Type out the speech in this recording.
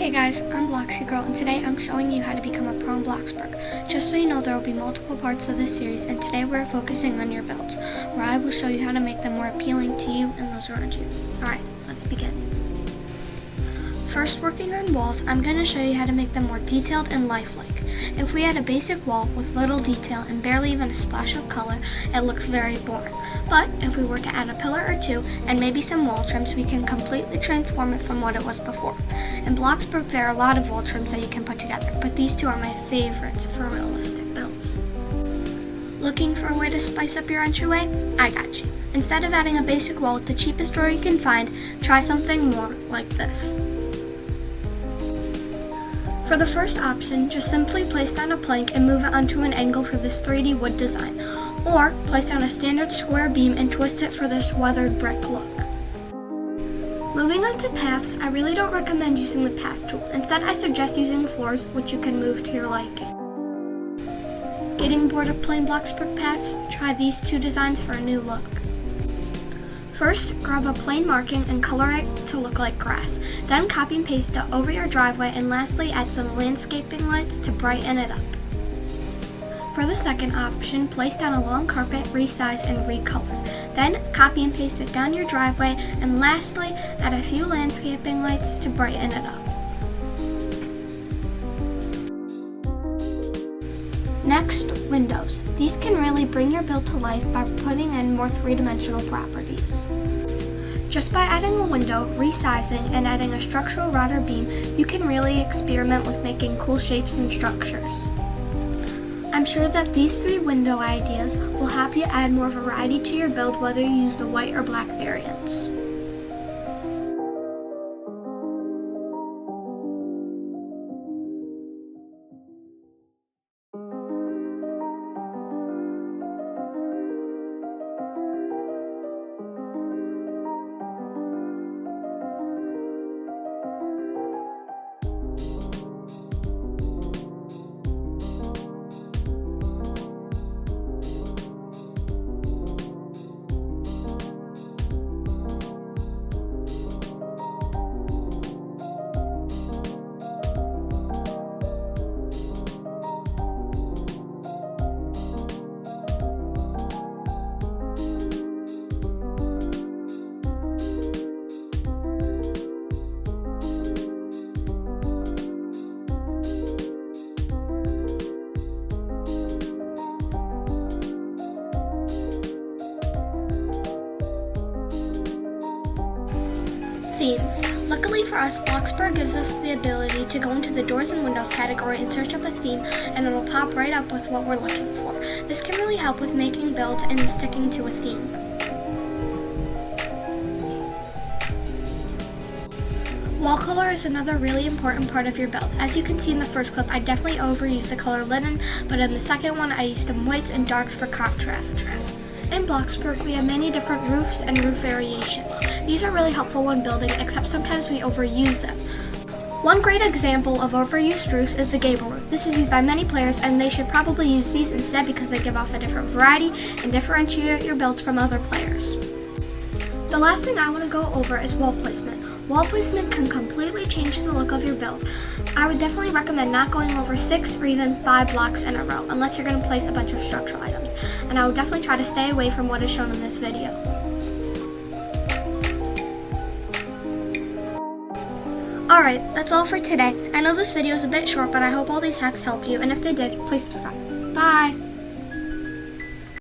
Hey guys, I'm Bloxy Girl, and today I'm showing you how to become a pro in Bloxburg. Just so you know, there will be multiple parts of this series, and today we're focusing on your builds, where I will show you how to make them more appealing to you and those around you. Alright, let's begin. First, working on walls, I'm going to show you how to make them more detailed and lifelike. If we had a basic wall with little detail and barely even a splash of color, it looks very boring. But if we were to add a pillar or two and maybe some wall trims, we can completely transform it from what it was before. In Bloxburg, there are a lot of wall trims that you can put together, but these two are my favorites for realistic builds. Looking for a way to spice up your entryway? I got you. Instead of adding a basic wall with the cheapest door you can find, try something more like this. For the first option, just simply place down a plank and move it onto an angle for this 3D wood design, or place down a standard square beam and twist it for this weathered brick look. Moving on to paths, I really don't recommend using the path tool. Instead, I suggest using floors, which you can move to your liking. Getting bored of plain Bloxburg paths? Try these two designs for a new look. First, grab a plain marking and color it to look like grass. Then copy and paste it over your driveway, and lastly add some landscaping lights to brighten it up. For the second option, place down a long carpet, resize, and recolor. Then copy and paste it down your driveway, and lastly add a few landscaping lights to brighten it up. Next, windows. These can really bring your build to life by putting in more three-dimensional properties. Just by adding a window, resizing, and adding a structural rod or beam, you can really experiment with making cool shapes and structures. I'm sure that these three window ideas will help you add more variety to your build, whether you use the white or black variants. Themes. Luckily for us, Bloxburg gives us the ability to go into the doors and windows category and search up a theme, and it'll pop right up with what we're looking for. This can really help with making builds and sticking to a theme. Wall color is another really important part of your build. As you can see in the first clip, I definitely overused the color linen, but in the second one I used some whites and darks for contrast. In Bloxburg, we have many different roofs and roof variations. These are really helpful when building, except sometimes we overuse them. One great example of overused roofs is the gable roof. This is used by many players, and they should probably use these instead because they give off a different variety and differentiate your builds from other players. The last thing I want to go over is wall placement. Wall placement can completely change the look of your build. I would definitely recommend not going over 6 or even 5 blocks in a row unless you're going to place a bunch of structural items. And I would definitely try to stay away from what is shown in this video. Alright, that's all for today. I know this video is a bit short, but I hope all these hacks help you, and if they did, please subscribe. Bye!